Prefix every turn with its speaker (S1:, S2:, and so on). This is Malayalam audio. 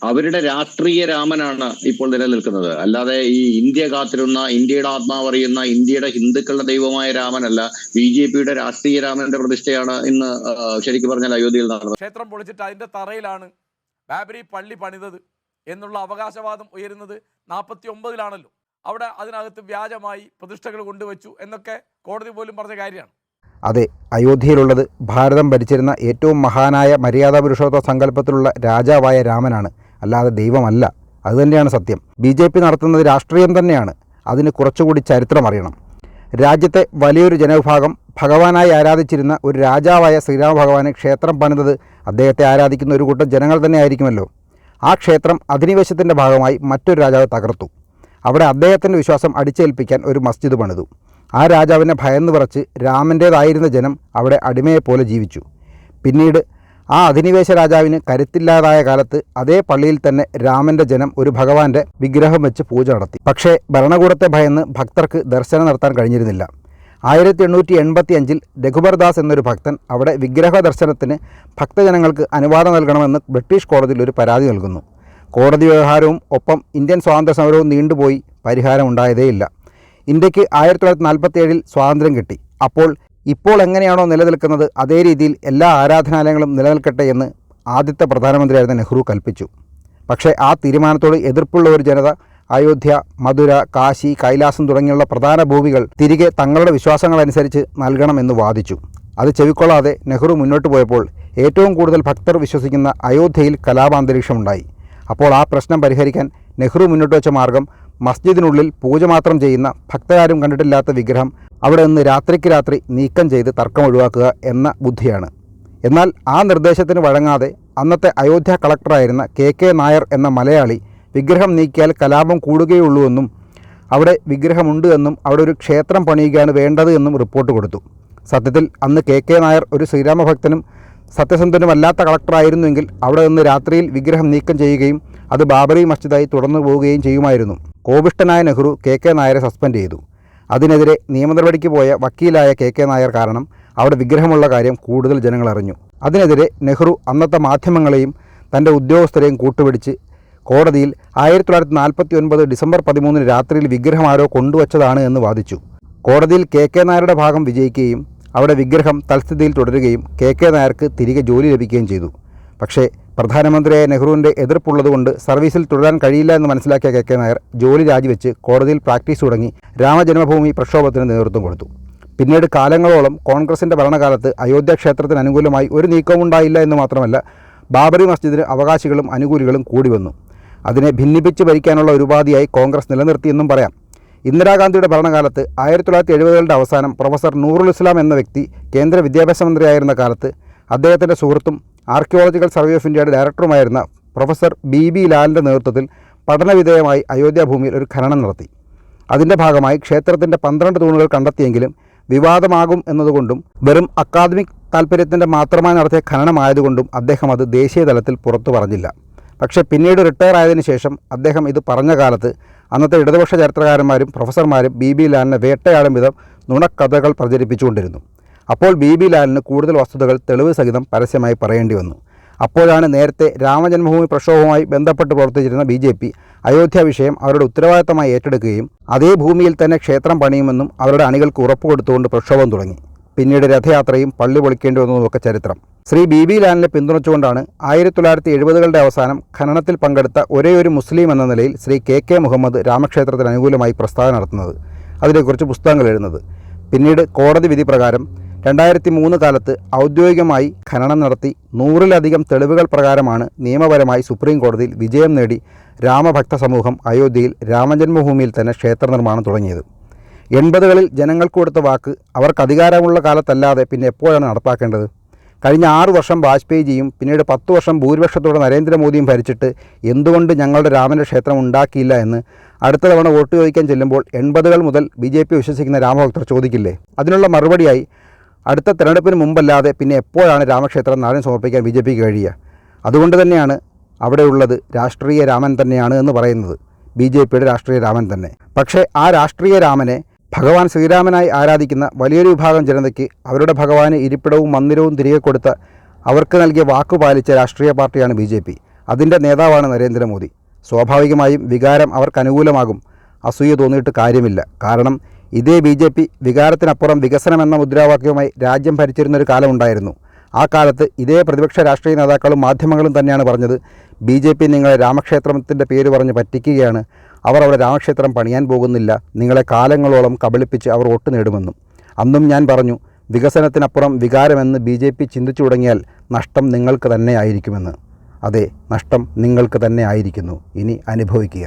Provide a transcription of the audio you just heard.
S1: അവരുടെ രാഷ്ട്രീയ രാമനാണ് ഇപ്പോൾ നിലനിൽക്കുന്നത്. അല്ലാതെ ഈ ഇന്ത്യ കാത്തിരുന്ന, ഇന്ത്യയുടെ ആത്മാവറിയുന്ന, ഇന്ത്യയുടെ ഹിന്ദുക്കളുടെ ദൈവമായ രാമനല്ല, BJPയുടെ രാഷ്ട്രീയ രാമന്റെ പ്രതിഷ്ഠയാണ് ഇന്ന് ശരിക്കും പറഞ്ഞാൽ അയോധ്യയിൽ നടന്നത്.
S2: ക്ഷേത്രം പൊളിച്ചിട്ട് അതിന്റെ തറയിലാണ് ബാബരി പള്ളി പണിതത് എന്നുള്ള അവകാശവാദം ഉയരുന്നത് 49-ലാണല്ലോ. അവിടെ അതിനകത്ത് വ്യാജമായി പ്രതിഷ്ഠകൾ കൊണ്ടുവച്ചു എന്നൊക്കെ കോടതി പോലും പറഞ്ഞ കാര്യമാണ്.
S3: അതെ, അയോധ്യയിലുള്ളത് ഭാരതം ഭരിച്ചിരുന്ന ഏറ്റവും മഹാനായ മര്യാദാ പുരുഷോത്തമ സങ്കല്പത്തിലുള്ള രാജാവായ രാമനാണ്, അല്ലാതെ ദൈവമല്ല. അതുതന്നെയാണ് സത്യം. BJP നടത്തുന്നത് രാഷ്ട്രീയം തന്നെയാണ്. അതിന് കുറച്ചുകൂടി ചരിത്രം അറിയണം. രാജ്യത്തെ വലിയൊരു ജനവിഭാഗം ഭഗവാനായി ആരാധിച്ചിരുന്ന ഒരു രാജാവായ ശ്രീരാമ ഭഗവാനെ ക്ഷേത്രം പണിതത് അദ്ദേഹത്തെ ആരാധിക്കുന്ന ഒരു കൂട്ടം ജനങ്ങൾ തന്നെ ആയിരിക്കുമല്ലോ. ആ ക്ഷേത്രം അധിനിവേശത്തിൻ്റെ ഭാഗമായി മറ്റൊരു രാജാവ് തകർത്തു. അവിടെ അദ്ദേഹത്തിൻ്റെ വിശ്വാസം അടിച്ചേൽപ്പിക്കാൻ ഒരു മസ്ജിദ് പണിതു. ആ രാജാവിനെ ഭയന്ന് വിറച്ച് രാമൻ്റേതായിരുന്ന ജനം അവിടെ അടിമയെപ്പോലെ ജീവിച്ചു. പിന്നീട് ആ അധിനിവേശ രാജാവിന് കരുത്തില്ലാതായ കാലത്ത് അതേ പള്ളിയിൽ തന്നെ രാമൻ്റെ ജനം ഒരു ഭഗവാന്റെ വിഗ്രഹം വെച്ച് പൂജ നടത്തി. പക്ഷേ ഭരണകൂടത്തെ ഭയന്ന് ഭക്തർക്ക് ദർശനം നടത്താൻ കഴിഞ്ഞിരുന്നില്ല. 1885-ൽ രഘുബർദാസ് എന്നൊരു ഭക്തൻ അവിടെ വിഗ്രഹ ദർശനത്തിന് ഭക്തജനങ്ങൾക്ക് അനുവാദം നൽകണമെന്ന് ബ്രിട്ടീഷ് കോടതിയിൽ ഒരു പരാതി നൽകുന്നു. കോടതി വ്യവഹാരവും ഒപ്പം ഇന്ത്യൻ സ്വാതന്ത്ര്യ സമരവും നീണ്ടുപോയി. പരിഹാരമുണ്ടായതേയില്ല. ഇന്ത്യക്ക് 1947-ൽ സ്വാതന്ത്ര്യം കിട്ടി. ഇപ്പോൾ എങ്ങനെയാണോ നിലനിൽക്കുന്നത് അതേ രീതിയിൽ എല്ലാ ആരാധനാലയങ്ങളും നിലനിൽക്കട്ടെ എന്ന് ആദ്യത്തെ പ്രധാനമന്ത്രിയായിരുന്ന നെഹ്റു കൽപ്പിച്ചു. പക്ഷേ ആ തീരുമാനത്തോട് എതിർപ്പുള്ള ഒരു ജനത അയോധ്യ, മധുര, കാശി, കൈലാസം തുടങ്ങിയുള്ള പ്രധാന ഭൂമികൾ തിരികെ തങ്ങളുടെ വിശ്വാസങ്ങളനുസരിച്ച് നൽകണമെന്ന് വാദിച്ചു. അത് ചെവിക്കൊള്ളാതെ നെഹ്റു മുന്നോട്ട് പോയപ്പോൾ ഏറ്റവും കൂടുതൽ ഭക്തർ വിശ്വസിക്കുന്ന അയോധ്യയിൽ കലാപാന്തരീക്ഷമുണ്ടായി. അപ്പോൾ ആ പ്രശ്നം പരിഹരിക്കാൻ നെഹ്റു മുന്നോട്ട് വെച്ച മാർഗം മസ്ജിദിനുള്ളിൽ പൂജ മാത്രം ചെയ്യുന്ന ഭക്തരാരും കണ്ടിട്ടില്ലാത്ത വിഗ്രഹം അവിടെ നിന്ന് രാത്രിക്ക് രാത്രി നീക്കം ചെയ്ത് തർക്കം ഒഴിവാക്കുക എന്ന ബുദ്ധിയാണ്. എന്നാൽ ആ നിർദ്ദേശത്തിന് വഴങ്ങാതെ അന്നത്തെ അയോധ്യ കളക്ടറായിരുന്ന KK നായർ എന്ന മലയാളി വിഗ്രഹം നീക്കിയാൽ കലാപം കൂടുകയുള്ളൂ എന്നും അവിടെ വിഗ്രഹമുണ്ട് എന്നും അവിടെ ഒരു ക്ഷേത്രം പണിയുകയാണ് വേണ്ടത് എന്നും റിപ്പോർട്ട് കൊടുത്തു. സത്യത്തിൽ അന്ന് KK നായർ ഒരു ശ്രീരാമഭക്തനും സത്യസന്ധനുമല്ലാത്ത കളക്ടറായിരുന്നുവെങ്കിൽ അവിടെ നിന്ന് രാത്രിയിൽ വിഗ്രഹം നീക്കം ചെയ്യുകയും അത് ബാബറി മസ്ജിദായി തുടർന്നു പോവുകയും ചെയ്യുമായിരുന്നു. കോപിഷ്ഠനായ നെഹ്റു KK നായരെ സസ്പെൻഡ് ചെയ്തു. അതിനെതിരെ നിയമ നടപടിക്ക് പോയ വക്കീലായ KK നായർ കാരണം അവിടെ വിഗ്രഹമുള്ള കാര്യം കൂടുതൽ ജനങ്ങൾ അറിഞ്ഞു. അതിനെതിരെ നെഹ്റു അന്നത്തെ മാധ്യമങ്ങളെയും തൻ്റെ ഉദ്യോഗസ്ഥരെയും കൂട്ടുപിടിച്ച് കോടതിയിൽ 1949 ഡിസംബർ 13 രാത്രിയിൽ വിഗ്രഹം ആരോ കൊണ്ടുവച്ചതാണ് എന്ന് വാദിച്ചു. കോടതിയിൽ KK നായരുടെ ഭാഗം വിജയിക്കുകയും അവിടെ വിഗ്രഹം തൽസ്ഥിതിയിൽ തുടരുകയും KK നായർക്ക് തിരികെ ജോലി ലഭിക്കുകയും ചെയ്തു. പക്ഷേ പ്രധാനമന്ത്രിയായ നെഹ്റുവിൻ്റെ എതിർപ്പുള്ളതുകൊണ്ട് സർവീസിൽ തുടരാൻ കഴിയില്ല എന്ന് മനസ്സിലാക്കിയ KK നായർ ജോലി രാജിവെച്ച് കോടതിയിൽ പ്രാക്ടീസ് തുടങ്ങി രാമജന്മഭൂമി പ്രക്ഷോഭത്തിന് നേതൃത്വം കൊടുത്തു. പിന്നീട് കാലങ്ങളോളം കോൺഗ്രസിൻ്റെ ഭരണകാലത്ത് അയോധ്യ ക്ഷേത്രത്തിന് അനുകൂലമായി ഒരു നീക്കവും ഉണ്ടായില്ല എന്ന് മാത്രമല്ല, ബാബറി മസ്ജിദിന് അവകാശികളും അനുകൂലികളും കൂടി വന്നു. അതിനെ ഭിന്നിപ്പിച്ച് ഭരിക്കാനുള്ള ഒരു ഉപാധിയായി കോൺഗ്രസ് നിലനിർത്തിയെന്നും പറയാം. ഇന്ദിരാഗാന്ധിയുടെ ഭരണകാലത്ത് 1970കളുടെ അവസാനം പ്രൊഫസർ നൂറുൽ ഇസ്ലാം എന്ന വ്യക്തി കേന്ദ്ര വിദ്യാഭ്യാസ മന്ത്രിയായിരുന്ന കാലത്ത് അദ്ദേഹത്തിൻ്റെ സുഹൃത്തും ആർക്കിയോളജിക്കൽ സർവേ ഓഫ് ഇന്ത്യയുടെ ഡയറക്ടറുമായിരുന്ന പ്രൊഫസർ BB ലാലിൻ്റെ നേതൃത്വത്തിൽ പഠനവിധേയമായി അയോധ്യ ഭൂമിയിൽ ഒരു ഖനനം നടത്തി. അതിൻ്റെ ഭാഗമായി ക്ഷേത്രത്തിൻ്റെ 12 തൂണുകൾ കണ്ടെത്തിയെങ്കിലും വിവാദമാകും എന്നതുകൊണ്ടും വെറും അക്കാദമിക് താൽപ്പര്യത്തിൻ്റെ മാത്രമായി നടത്തിയ ഖനനമായതുകൊണ്ടും അദ്ദേഹം അത് ദേശീയ തലത്തിൽ പുറത്തു പറഞ്ഞില്ല. പക്ഷേ പിന്നീട് റിട്ടയർ ആയതിനു ശേഷം അദ്ദേഹം ഇത് പറഞ്ഞ കാലത്ത് അന്നത്തെ ഇടതുപക്ഷ ചരിത്രകാരന്മാരും പ്രൊഫസർമാരും BB ലാലിനെ വേട്ടയാടും വിധം നുണക്കഥകൾ പ്രചരിപ്പിച്ചുകൊണ്ടിരുന്നു. അപ്പോൾ BB ലാലിന് കൂടുതൽ വസ്തുതകൾ തെളിവ് സഹിതം പരസ്യമായി പറയേണ്ടി വന്നു. അപ്പോഴാണ് നേരത്തെ രാമജന്മഭൂമി പ്രക്ഷോഭവുമായി ബന്ധപ്പെട്ട് പ്രവർത്തിച്ചിരുന്ന BJP അയോധ്യ വിഷയം അവരുടെ ഉത്തരവാദിത്തമായി ഏറ്റെടുക്കുകയും അതേ ഭൂമിയിൽ തന്നെ ക്ഷേത്രം പണിയുമെന്നും അവരുടെ അണികൾക്ക് ഉറപ്പ് കൊടുത്തുകൊണ്ട് പ്രക്ഷോഭം തുടങ്ങി. പിന്നീട് രഥയാത്രയും പള്ളി പൊളിക്കേണ്ടി വന്നതുമൊക്കെ ചരിത്രം. ശ്രീ BB ലാലിനെ പിന്തുണച്ചുകൊണ്ടാണ് 1970കളുടെ അവസാനം ഖനനത്തിൽ പങ്കെടുത്ത ഒരേയൊരു മുസ്ലിം എന്ന നിലയിൽ ശ്രീ KK മുഹമ്മദ് രാമക്ഷേത്രത്തിന് അനുകൂലമായി പ്രസ്താവന നടത്തുന്നത്, അതിനെക്കുറിച്ച് പുസ്തകങ്ങൾ എഴുതുന്നത്. പിന്നീട് കോടതി വിധി പ്രകാരം 2003 കാലത്ത് ഔദ്യോഗികമായി ഖനനം നടത്തി 100-ലധികം തെളിവുകൾ പ്രകാരമാണ് നിയമപരമായി സുപ്രീം കോടതിയിൽ വിജയം നേടി രാമഭക്ത സമൂഹം അയോധ്യയിൽ രാമജന്മഭൂമിയിൽ തന്നെ ക്ഷേത്ര നിർമ്മാണം തുടങ്ങിയത്. 80കളിൽ ജനങ്ങൾക്ക് കൊടുത്ത വാക്ക് അവർക്ക് അധികാരമുള്ള കാലത്തല്ലാതെ പിന്നെ എപ്പോഴാണ് നടപ്പാക്കേണ്ടത്? കഴിഞ്ഞ 6 വർഷം വാജ്പേയിജിയും പിന്നീട് 10 വർഷം ഭൂരിപക്ഷത്തോടെ നരേന്ദ്രമോദിയും ഭരിച്ചിട്ട് എന്തുകൊണ്ട് ഞങ്ങളുടെ രാമൻ്റെ ക്ഷേത്രം ഉണ്ടാക്കിയില്ല എന്ന് അടുത്ത തവണ വോട്ട് ചോദിക്കാൻ ചെല്ലുമ്പോൾ 80കൾ മുതൽ BJP വിശ്വസിക്കുന്ന രാമഭക്തർ ചോദിക്കില്ലേ? അതിനുള്ള മറുപടിയായി അടുത്ത തെരഞ്ഞെടുപ്പിന് മുമ്പല്ലാതെ പിന്നെ എപ്പോഴാണ് രാമക്ഷേത്രം നാടിന് സമർപ്പിക്കാൻ BJPക്ക് കഴിയുക? അതുകൊണ്ട് തന്നെയാണ് അവിടെയുള്ളത് രാഷ്ട്രീയ രാമൻ തന്നെയാണ് എന്ന് പറയുന്നത്. BJPയുടെ രാഷ്ട്രീയ രാമൻ തന്നെ. പക്ഷേ ആ രാഷ്ട്രീയ രാമനെ ഭഗവാൻ ശ്രീരാമനായി ആരാധിക്കുന്ന വലിയൊരു വിഭാഗം ജനതയ്ക്ക് അവരുടെ ഭഗവാന് ഇരിപ്പിടവും മന്ദിരവും തിരികെ കൊടുത്ത, അവർക്ക് നൽകിയ വാക്കു പാലിച്ച രാഷ്ട്രീയ പാർട്ടിയാണ് BJP. അതിൻ്റെ നേതാവാണ് നരേന്ദ്രമോദി. സ്വാഭാവികമായും വികാരം അവർക്ക് അനുകൂലമാകും. അസൂയ തോന്നിയിട്ട് കാര്യമില്ല. കാരണം ഇതേ BJP വികാരത്തിനപ്പുറം വികസനമെന്ന മുദ്രാവാക്യവുമായി രാജ്യം ഭരിച്ചിരുന്നൊരു കാലമുണ്ടായിരുന്നു. ആ കാലത്ത് ഇതേ പ്രതിപക്ഷ രാഷ്ട്രീയ നേതാക്കളും മാധ്യമങ്ങളും തന്നെയാണ് പറഞ്ഞത്, BJP നിങ്ങളെ രാമക്ഷേത്രത്തിൻ്റെ പേര് പറഞ്ഞ് പറ്റിക്കുകയാണ്, അവർ അവിടെ രാമക്ഷേത്രം പണിയാൻ പോകുന്നില്ല, നിങ്ങളെ കാലങ്ങളോളം കബളിപ്പിച്ച് അവർ വോട്ട് നേടുമെന്നും. അന്നും ഞാൻ പറഞ്ഞു, വികസനത്തിനപ്പുറം വികാരമെന്ന് BJP ചിന്തിച്ചു തുടങ്ങിയാൽ നഷ്ടം നിങ്ങൾക്ക് തന്നെ ആയിരിക്കുമെന്ന്. അതെ, നഷ്ടം നിങ്ങൾക്ക് തന്നെ ആയിരിക്കുന്നു. ഇനി അനുഭവിക്കുക.